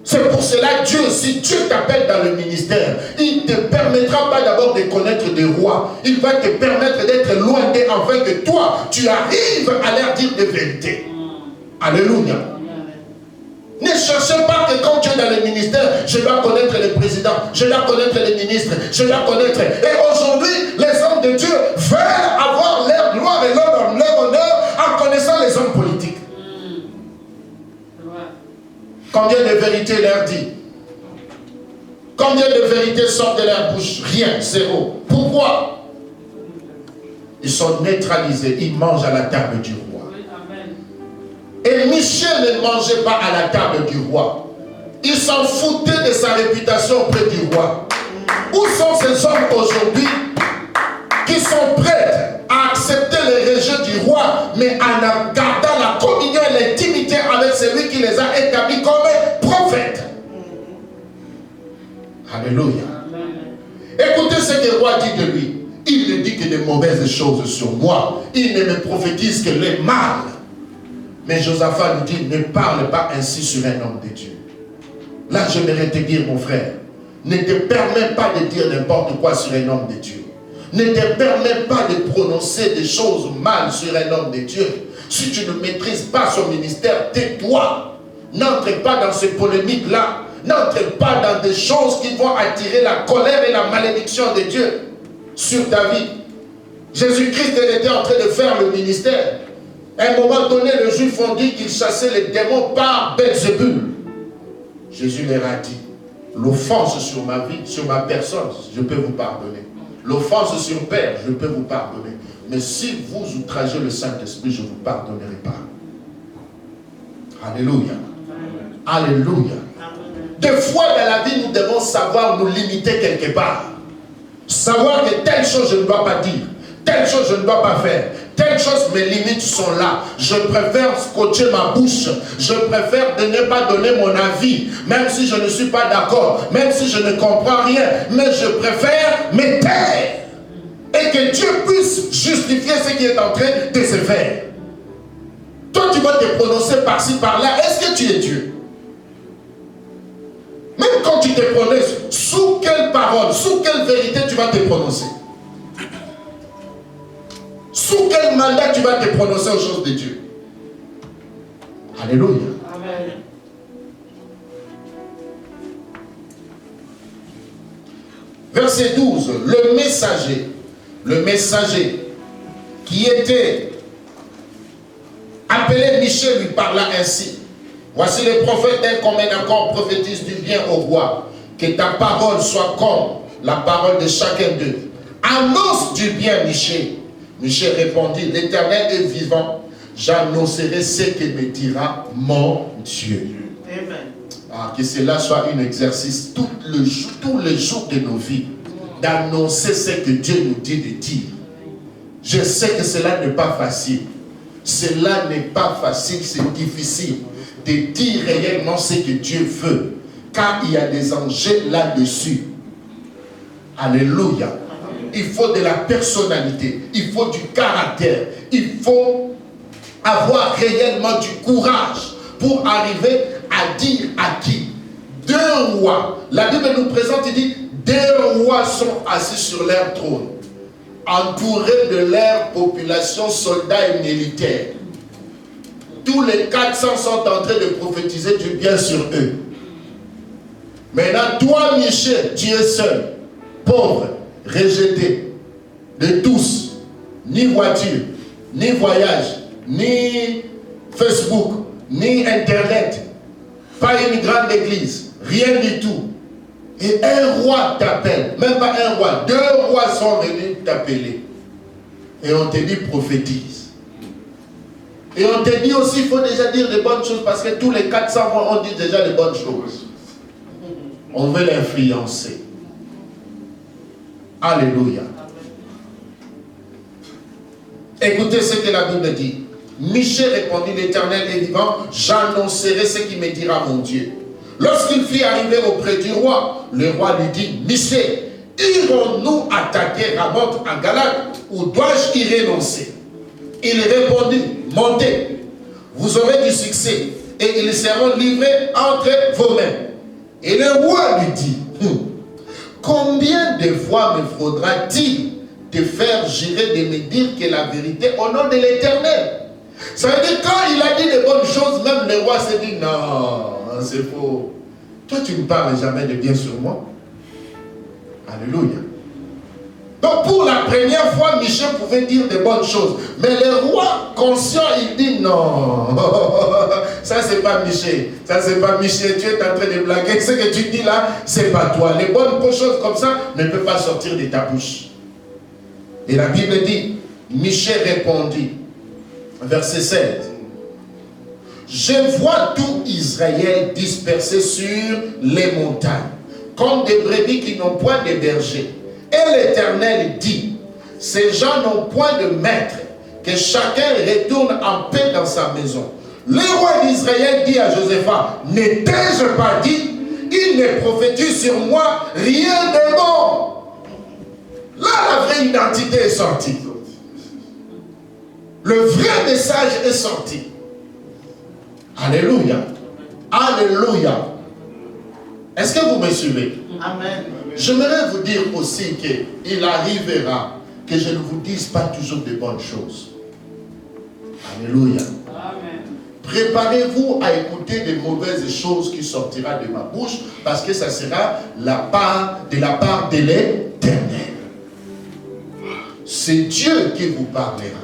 C'est pour cela que Dieu, si Dieu t'appelle dans le ministère, il ne te permettra pas d'abord de connaître des rois. Il va te permettre d'être loin d'eux afin que toi, tu arrives à leur dire des vérités. Alléluia. Ne cherchez pas que quand tu es dans le ministère, je dois connaître le président, je dois connaître les ministres, je dois connaître. Et aujourd'hui, les hommes de Dieu veulent avoir leur gloire et leur honneur en connaissant les hommes politiques. Combien de vérités leur dit? Combien de vérités sortent de leur bouche? Rien, zéro. Pourquoi? Ils sont neutralisés, ils mangent à la table du roi. Et Michée ne mangeait pas à la table du roi. Il s'en foutait de sa réputation auprès du roi. Où sont ces hommes aujourd'hui qui sont prêts à accepter les rejets du roi, mais en gardant la communion et l'intimité avec celui qui les a établis comme prophètes? Alléluia. Écoutez ce que le roi dit de lui. Il ne dit que de mauvaises choses sur moi. Il ne me prophétise que les mal. Mais Josaphat nous dit, ne parle pas ainsi sur un homme de Dieu. Là, j'aimerais te dire, mon frère, ne te permets pas de dire n'importe quoi sur un homme de Dieu. Ne te permets pas de prononcer des choses mal sur un homme de Dieu. Si tu ne maîtrises pas son ministère, tais-toi. N'entre pas dans ces polémiques-là. N'entre pas dans des choses qui vont attirer la colère et la malédiction de Dieu sur ta vie. Jésus-Christ était en train de faire le ministère. À un moment donné, les Juifs ont dit qu'ils chassaient les démons par Belzébul. Jésus leur a dit, l'offense sur ma vie, sur ma personne, je peux vous pardonner. L'offense sur Père, je peux vous pardonner. Mais si vous outragez le Saint-Esprit, je ne vous pardonnerai pas. Alléluia. Alléluia. Des fois dans la vie, nous devons savoir nous limiter quelque part. Savoir que telle chose je ne dois pas dire. Telle chose je ne dois pas faire. Telles choses, mes limites sont là. Je préfère scotcher ma bouche. Je préfère de ne pas donner mon avis, même si je ne suis pas d'accord, même si je ne comprends rien. Mais je préfère me taire. Et que Dieu puisse justifier ce qui est en train de se faire. Toi, tu vas te prononcer par-ci, par-là. Est-ce que tu es Dieu? Même quand tu te prononces, sous quelle parole, sous quelle vérité tu vas te prononcer? Sous quel mandat tu vas te prononcer aux choses de Dieu? Alléluia. Amen. Verset 12. Le messager qui était appelé Michée lui parla ainsi. Voici le prophète d'un commun accord prophétise du bien au roi. Que ta parole soit comme la parole de chacun d'eux. Annonce du bien, Michée. Michée répondit, l'Éternel est vivant. J'annoncerai ce que me dira mon Dieu. Amen. Ah, que cela soit un exercice tous les jours de nos vies. D'annoncer ce que Dieu nous dit de dire. Je sais que cela n'est pas facile. Cela n'est pas facile, c'est difficile de dire réellement ce que Dieu veut. Car il y a des enjeux là-dessus. Alléluia. Il faut de la personnalité. Il faut du caractère. Il faut avoir réellement du courage pour arriver à dire à qui? Deux rois. La Bible nous présente, il dit, deux rois sont assis sur leur trône, entourés de leur population, soldats et militaires. Tous les 400 sont en train de prophétiser du bien sur eux. Maintenant, toi, Michée, tu es seul, pauvre, rejeté de tous, ni voiture, ni voyage, ni Facebook, ni Internet, pas une grande église, rien du tout. Et un roi t'appelle, même pas un roi, deux rois sont venus t'appeler. Et on te dit prophétise. Et on te dit aussi, il faut déjà dire de bonnes choses, parce que tous les 400 rois ont dit déjà de bonnes choses. On veut l'influencer. Alléluia. Écoutez ce que la Bible dit. Michée répondit, l'Éternel est vivant, j'annoncerai ce qui me dira mon Dieu. Lorsqu'il fit arriver auprès du roi, le roi lui dit, Michée, irons-nous attaquer Ramoth en Galade ou dois-je y renoncer? Il répondit, montez, vous aurez du succès et ils seront livrés entre vos mains. Et le roi lui dit, combien de fois me faudra-t-il te faire jurer de me dire que la vérité au nom de l'Éternel? Ça veut dire quand il a dit de bonnes choses, même le roi s'est dit, non, c'est faux. Toi, tu ne parles jamais de bien sur moi. Alléluia. Donc pour la première fois, Michée pouvait dire de bonnes choses. Mais le roi conscient, il dit non. Ça c'est pas Michée. Ça c'est pas Michée. Tu es en train de blaguer. Ce que tu dis là, c'est pas toi. Les bonnes choses comme ça ne peuvent pas sortir de ta bouche. Et la Bible dit, Michée répondit, verset 16. Je vois tout Israël dispersé sur les montagnes, comme des brebis qui n'ont point de berger. Et l'Éternel dit, ces gens n'ont point de maître, que chacun retourne en paix dans sa maison. Le roi d'Israël dit à Josaphat, n'ai-je pas dit, il ne prophétise sur moi rien de bon. Là, la vraie identité est sortie. Le vrai message est sorti. Alléluia. Alléluia. Est-ce que vous me suivez? Amen. J'aimerais vous dire aussi qu'il arrivera que je ne vous dise pas toujours de bonnes choses. Alléluia. Amen. Préparez-vous à écouter des mauvaises choses qui sortiront de ma bouche, parce que ça sera de la part de l'Éternel. C'est Dieu qui vous parlera.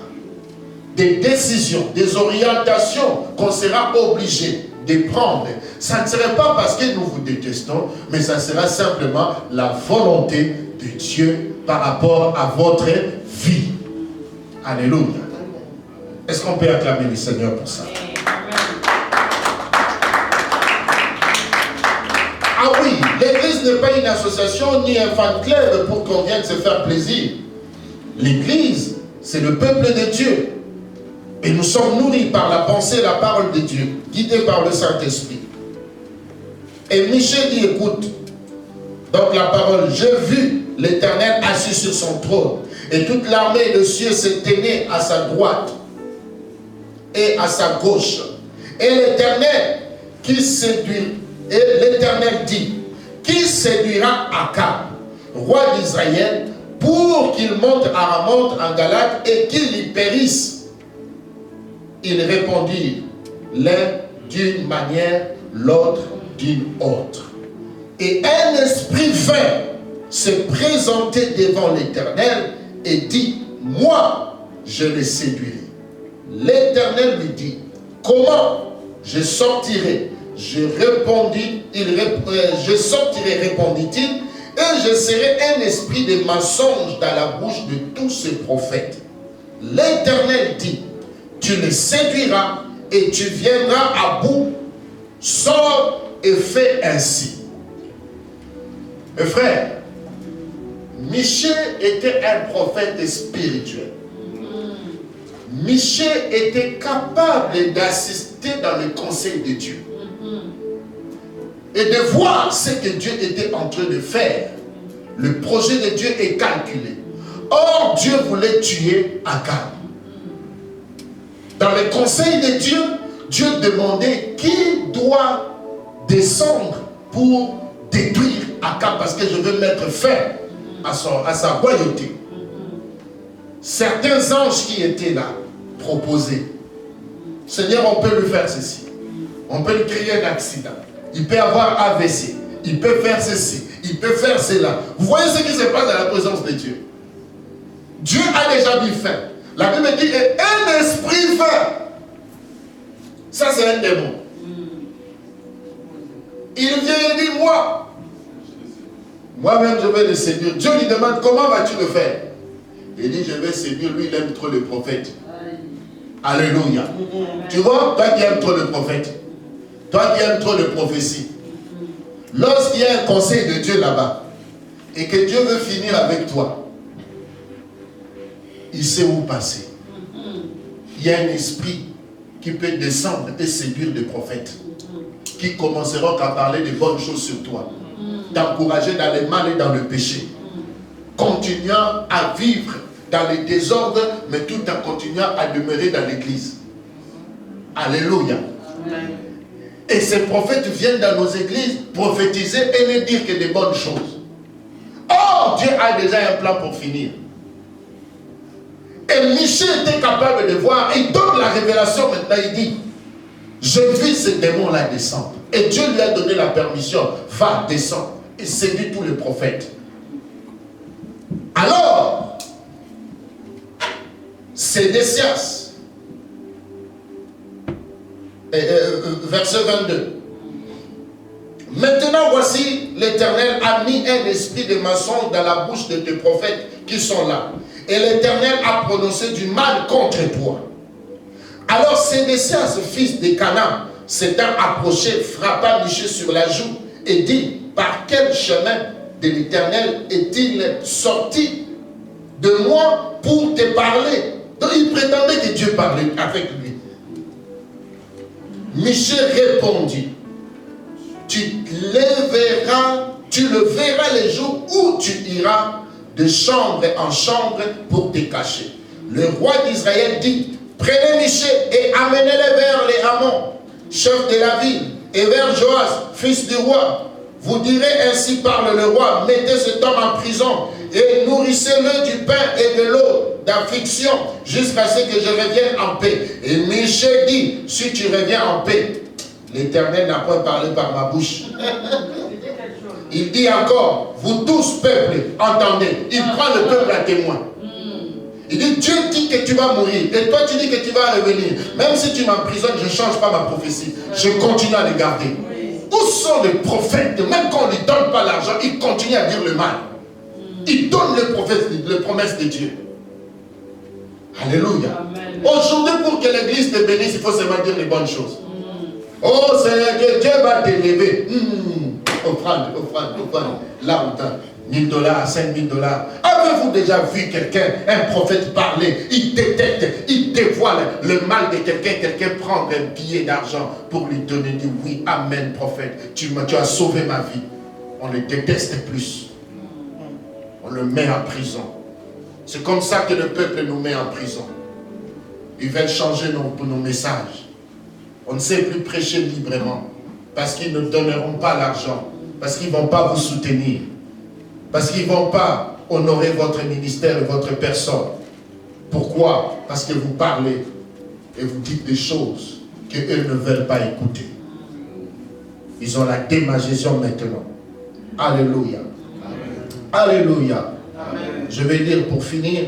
Des décisions, des orientations qu'on sera obligé de prendre. Ça ne serait pas parce que nous vous détestons, mais ça sera simplement la volonté de Dieu par rapport à votre vie. Alléluia. Est-ce qu'on peut acclamer le Seigneur pour ça? Ah oui, l'église n'est pas une association ni un fan club pour qu'on vienne se faire plaisir. L'église, c'est le peuple de Dieu. Et nous sommes nourris par la pensée et la parole de Dieu, guidés par le Saint-Esprit. Et Michée dit, écoute, donc la parole, j'ai vu l'Éternel assis sur son trône, et toute l'armée de cieux se tenait à sa droite et à sa gauche. Et l'Éternel qui séduit, et l'Éternel dit, qui séduira Akab, roi d'Israël, pour qu'il monte à Ramoth en Galade et qu'il y périsse. Ils répondirent, l'un d'une manière, l'autre d'une autre. Et un esprit vint se présenter devant l'Éternel et dit, moi, je les séduirai. L'Éternel lui dit, comment je sortirai? Je sortirai, répondit-il, et je serai un esprit de mensonge dans la bouche de tous ces prophètes. L'Éternel dit, tu les séduiras et tu viendras à bout. Sors et fais ainsi. Mes frères, Michée était un prophète spirituel. Michée était capable d'assister dans le conseil de Dieu et de voir ce que Dieu était en train de faire. Le projet de Dieu est calculé. Or, Dieu voulait tuer Akab. Dans le conseil de Dieu, Dieu demandait qui doit descendre pour détruire Akab, parce que je veux mettre fin à sa royauté. Certains anges qui étaient là proposaient, Seigneur, on peut lui faire ceci, on peut lui créer un accident, il peut avoir AVC, il peut faire ceci, il peut faire cela. Vous voyez ce qui se passe dans la présence de Dieu. Dieu a déjà mis fin. La Bible dit, un esprit fin. Ça, c'est un démon. Il vient et dit, moi-même, je vais le séduire. Dieu lui demande, comment vas-tu le faire? Il dit, je vais séduire. Lui, il aime trop le prophète. Alléluia. Tu vois, toi qui aimes trop le prophète, toi qui aimes trop le prophétie, lorsqu'il y a un conseil de Dieu là-bas, et que Dieu veut finir avec toi, il sait où passer. Il y a un esprit qui peut descendre et séduire des prophètes qui commenceront à parler de bonnes choses sur toi, t'encourager dans le mal et dans le péché, continuant à vivre dans les désordres, mais tout en continuant à demeurer dans l'église. Alléluia. Et ces prophètes viennent dans nos églises prophétiser et ne dire que des bonnes choses. Or, Dieu a déjà un plan pour finir. Et Michée était capable de voir, il donne la révélation maintenant, il dit, j'ai vu ce démon-là descendre. Et Dieu lui a donné la permission, va, descendre, et séduit tous les prophètes. Alors, Sédécias, verset 22. Maintenant, voici, l'Éternel a mis un esprit de mensonge dans la bouche de tes prophètes qui sont là. Et l'Éternel a prononcé du mal contre toi. Alors Sédécias, fils de Canaan, s'étant approché, frappa Michée sur la joue et dit, par quel chemin de l'Éternel est-il sorti de moi pour te parler? Donc il prétendait que Dieu parlait avec lui. Michée répondit, tu le verras les jours où tu iras de chambre en chambre pour te cacher. Le roi d'Israël dit, prenez Michée et amenez-le vers les Hamons, chef de la ville, et vers Joas, fils du roi. Vous direz, ainsi parle le roi, mettez cet homme en prison et nourrissez-le du pain et de l'eau d'affliction jusqu'à ce que je revienne en paix. Et Michée dit, si tu reviens en paix, l'Éternel n'a pas parlé par ma bouche. Il dit encore, vous tous peuple, entendez. Il prend le peuple à témoin. Il dit, Dieu dit que tu vas mourir. Et toi tu dis que tu vas revenir. Même si tu m'emprisonnes, je ne change pas ma prophétie. Je continue à le garder. Où sont les prophètes? Même quand on ne lui donne pas l'argent, ils continuent à dire le mal. Ils donnent les promesses de Dieu. Alléluia. Aujourd'hui, pour que l'église te bénisse, il faut seulement dire les bonnes choses. Oh Seigneur, Dieu va t'élever. Offrande. Là où $1000, $5000. Avez-vous déjà vu quelqu'un, un prophète parler? Il détecte, il dévoile le mal de quelqu'un. Quelqu'un prend un billet d'argent pour lui donner, dit oui, amen, prophète, tu as sauvé ma vie. On le déteste plus. On le met en prison. C'est comme ça que le peuple nous met en prison. Ils veulent changer nos messages. On ne sait plus prêcher librement. Parce qu'ils ne donneront pas l'argent. Parce qu'ils ne vont pas vous soutenir. Parce qu'ils ne vont pas honorer votre ministère et votre personne. Pourquoi? Parce que vous parlez et vous dites des choses qu'eux ne veulent pas écouter. Ils ont la démagésion maintenant. Alléluia. Amen. Alléluia. Amen. Je vais lire pour finir.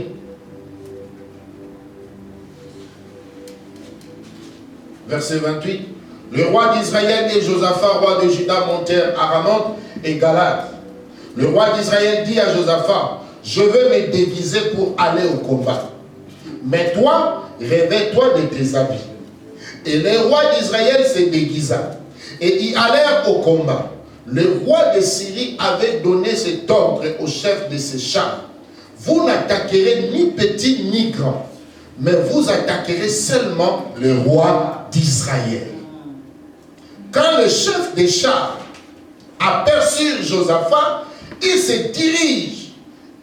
Verset 28. Le roi d'Israël et Josaphat, roi de Juda, montèrent à Ramoth et Galate. Le roi d'Israël dit à Josaphat, je veux me déguiser pour aller au combat. Mais toi, revêt-toi de tes habits. Et le roi d'Israël se déguisa. Et ils allèrent au combat. Le roi de Syrie avait donné cet ordre au chef de ses chars. Vous n'attaquerez ni petit ni grand, mais vous attaquerez seulement le roi d'Israël. Quand le chef des chars aperçut Josaphat, il se dirige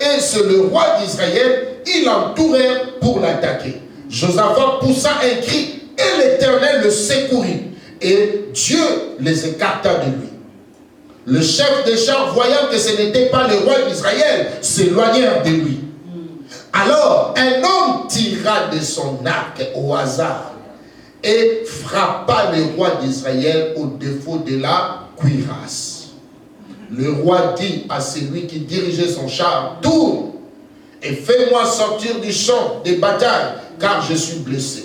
et c'est le roi d'Israël, il l'entourait pour l'attaquer. Josaphat poussa un cri et l'Éternel le secourut et Dieu les écarta de lui. Le chef des chars, voyant que ce n'était pas le roi d'Israël, s'éloignèrent de lui. Alors un homme tira de son arc au hasard et frappa le roi d'Israël au défaut de la cuirasse. Le roi dit à celui qui dirigeait son char, tourne et fais-moi sortir du champ de bataille, car je suis blessé.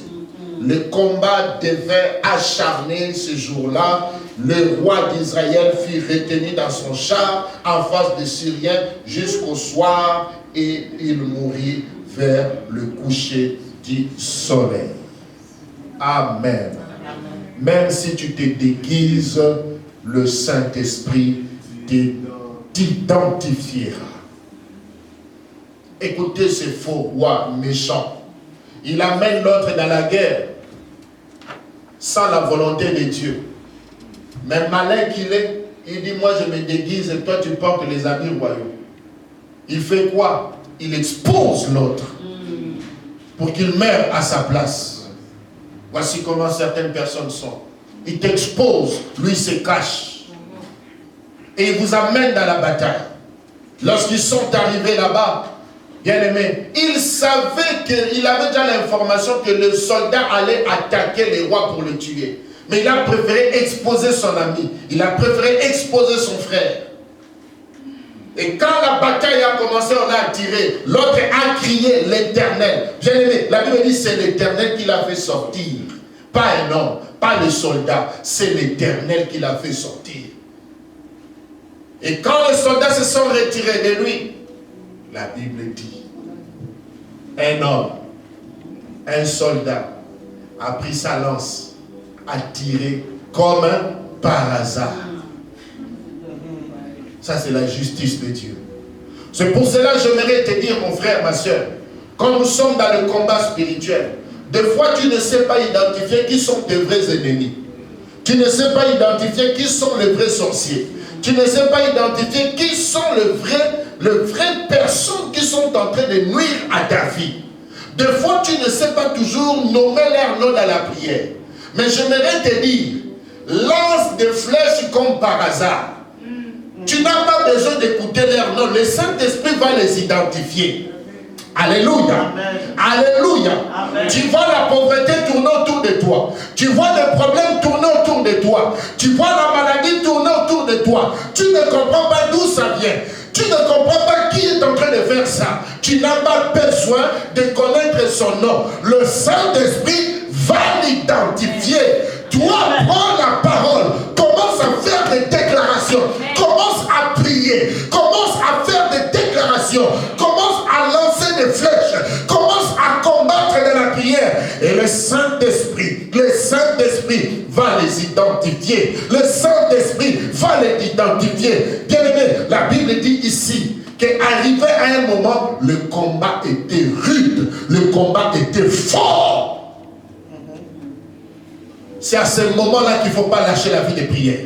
Le combat devait acharner ce jour-là. Le roi d'Israël fut retenu dans son char en face des Syriens jusqu'au soir et il mourut vers le coucher du soleil. Amen. Même si tu te déguises, le Saint-Esprit t'identifiera. Écoutez ce faux roi méchant. Il amène l'autre dans la guerre sans la volonté de Dieu. Mais malin qu'il est, il dit moi je me déguise et toi tu portes les habits royaux. Il fait quoi? Il expose l'autre pour qu'il meure à sa place. Voici comment certaines personnes sont. Il t'expose, lui se cache. Et il vous amène dans la bataille. Lorsqu'ils sont arrivés là-bas, bien aimé, il savait qu'il avait déjà l'information que le soldat allait attaquer le roi pour le tuer. Mais il a préféré exposer son ami. Il a préféré exposer son frère. Et quand la bataille a commencé, on a tiré. L'autre a crié l'Éternel. Bien aimé, la Bible dit c'est l'Éternel qui l'a fait sortir. Pas un homme, pas le soldat. C'est l'Éternel qui l'a fait sortir. Et quand les soldats se sont retirés de lui, la Bible dit, un homme, un soldat, a pris sa lance, a tiré comme par hasard. Ça, c'est la justice de Dieu. C'est pour cela que j'aimerais te dire, mon frère, ma soeur, quand nous sommes dans le combat spirituel, des fois, tu ne sais pas identifier qui sont tes vrais ennemis. Tu ne sais pas identifier qui sont les vrais sorciers. Tu ne sais pas identifier qui sont les vraies personnes qui sont en train de nuire à ta vie. Des fois, tu ne sais pas toujours nommer leur nom dans la prière. Mais j'aimerais te dire, lance des flèches comme par hasard. Tu n'as pas besoin d'écouter leur nom. Le Saint-Esprit va les identifier. Alléluia. Amen. Alléluia. Amen. Tu vois la pauvreté tourner autour de toi. Tu vois les problèmes tourner autour de toi. Tu vois la maladie tourner autour de toi. Tu ne comprends pas d'où ça vient. Tu ne comprends pas qui est en train de faire ça. Tu n'as pas besoin de connaître son nom. Le Saint-Esprit va l'identifier. Toi, prends la parole. Commence à faire des déclarations. Commence à prier. Commence à faire des déclarations. Commence à lancer des flèches. Commence à combattre de la prière. Et le Saint-Esprit va les identifier. Le Saint-Esprit va les identifier. Bien aimé, la Bible dit ici qu'arrivé à un moment, le combat était rude, le combat était fort. C'est à ce moment-là qu'il ne faut pas lâcher la vie de prière.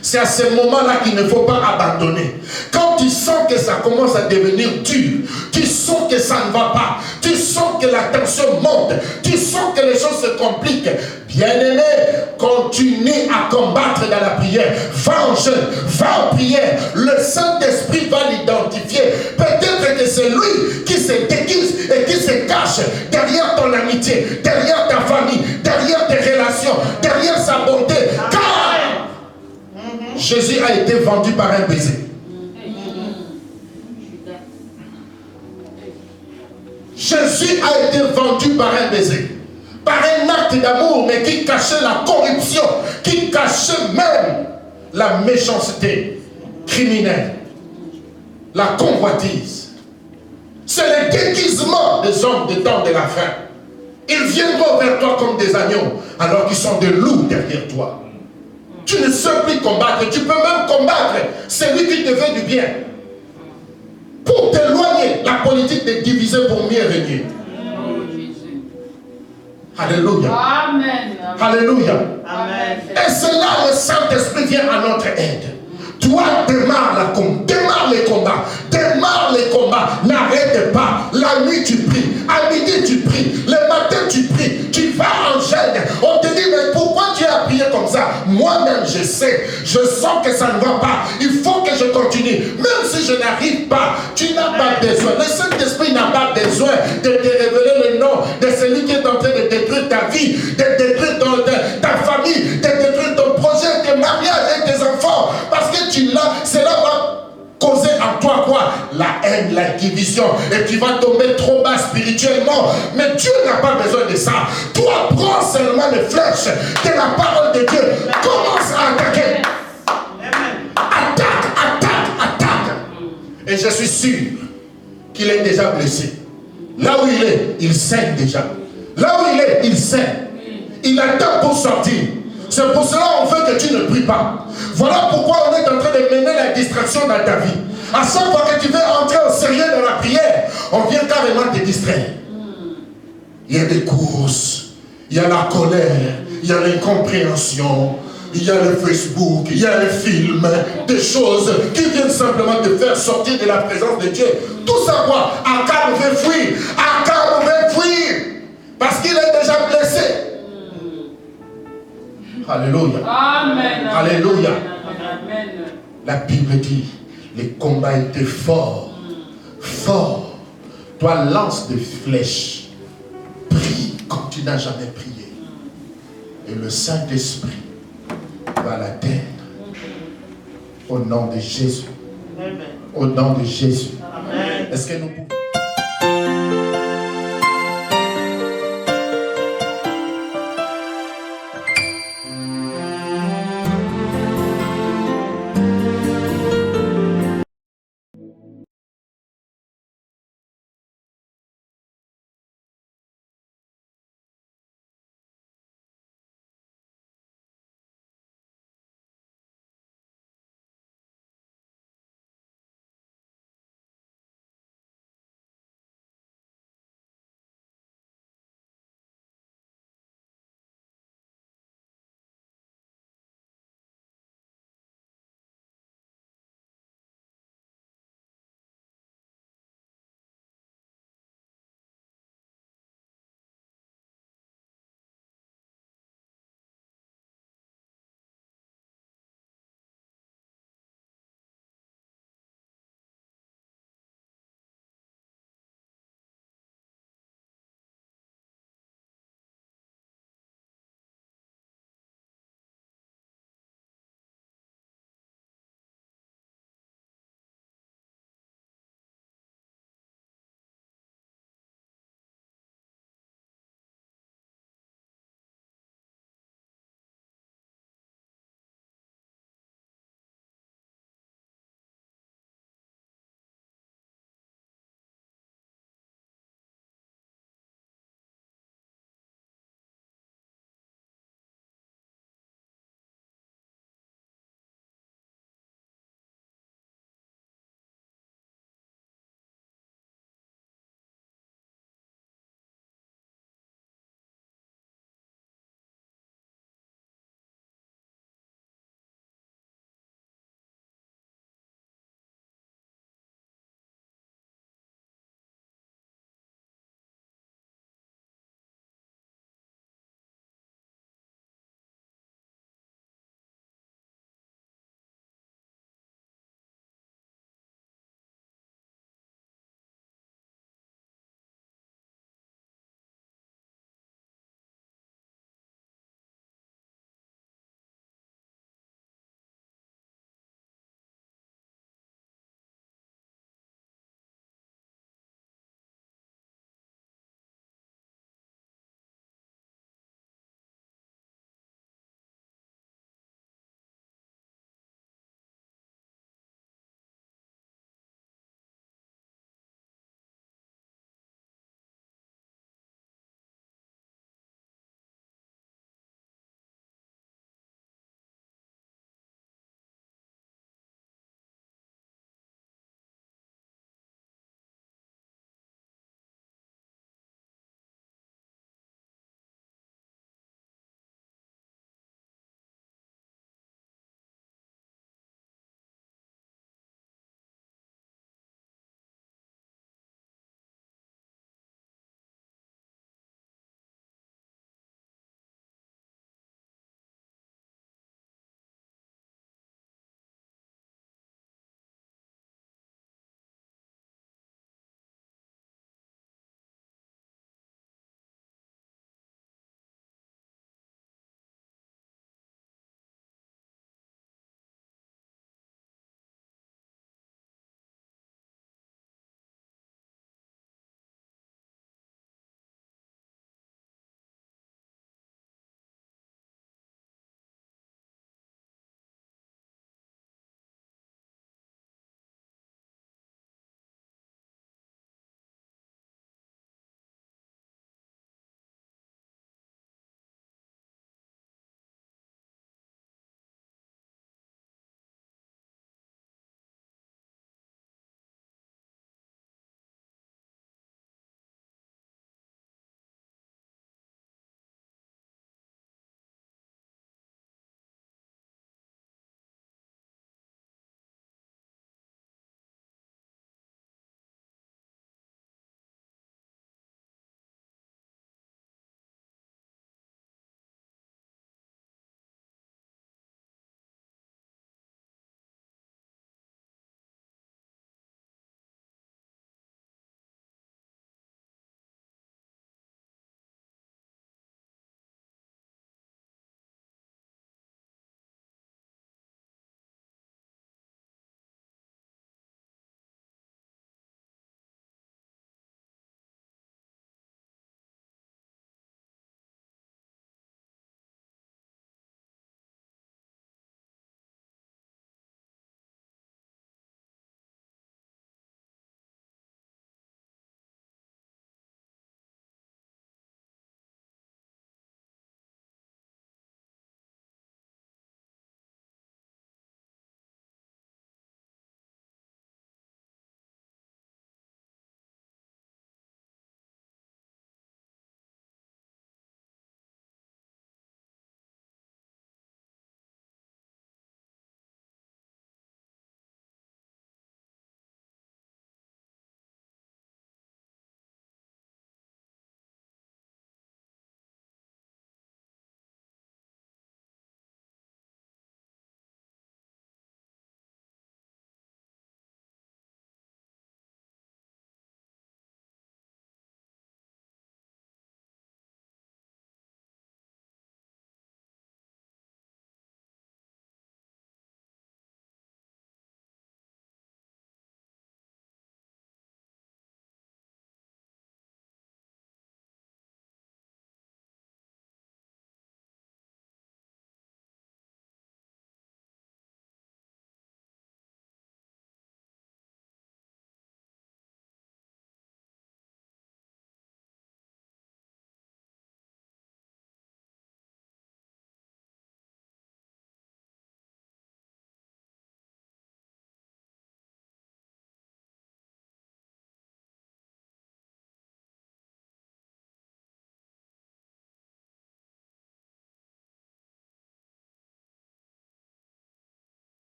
C'est à ce moment-là qu'il ne faut pas abandonner. Quand tu sens que ça commence à devenir dur, tu sens que ça ne va pas, tu sens que la tension monte, tu sens que les choses se compliquent, bien-aimé, continue à combattre dans la prière. Va en jeûne, va en prière. Le Saint-Esprit va l'identifier. Peut-être que c'est lui qui se déguise et qui se cache derrière ton amitié, derrière ta famille, derrière tes relations, derrière sa bonté. Car Jésus a été vendu par un baiser. Jésus a été vendu par un baiser. Par un acte d'amour, mais qui cachait la corruption, qui cachait même la méchanceté criminelle, la convoitise. C'est le déguisement des hommes des temps de la fin. Ils viendront vers toi comme des agneaux, alors qu'ils sont des loups derrière toi. Tu ne sais plus combattre, tu peux même combattre celui qui te veut du bien. Pour t'éloigner, la politique de diviser pour mieux régner. Alléluia. Amen. Alléluia. Amen. Et c'est là le Saint-Esprit vient à notre aide. Toi, démarre les combats. Démarre les combats. N'arrête pas. La nuit, tu pries. À midi, tu pries. Le matin, tu pries. Tu vas en jeûne. On te dit, mais pourquoi tu as prié comme ça? Moi-même, je sais. Je sens que ça ne va pas. Il faut que je continue. Même si je n'arrive pas, tu n'as pas besoin. Le Saint-Esprit n'a pas besoin de te révéler le nom de celui qui est en train de détruire ta vie, de détruire ta famille, de détruire ton projet, tes mariages et tes enfants. Parce que cela va causer en toi quoi? La haine, la division. Et tu vas tomber trop bas spirituellement. Mais Dieu n'a pas besoin de ça. Toi, prends seulement les flèches de la parole de Dieu. Commence à attaquer. Attaque. Et je suis sûr qu'il est déjà blessé. Là où il est, il saigne déjà. Là où il est, il saigne. Il attend pour sortir. C'est pour cela qu'on veut que tu ne pries pas. Voilà pourquoi on est en train de mener la distraction dans ta vie. À chaque fois que tu veux entrer au sérieux dans la prière, on vient carrément te distraire. Il y a des courses, il y a la colère, il y a l'incompréhension, il y a le Facebook, il y a les films, des choses qui viennent simplement te faire sortir de la présence de Dieu. Tout ça quoi? Akab veut fuir. Akab veut fuir. Parce qu'il est déjà blessé. Alléluia. Amen. Alléluia. Amen. La Bible dit, les combats étaient forts. Forts. Toi, lance des flèches. Prie comme tu n'as jamais prié. Et le Saint-Esprit va l'atteindre. Au nom de Jésus. Au nom de Jésus. Est-ce que nous pouvons...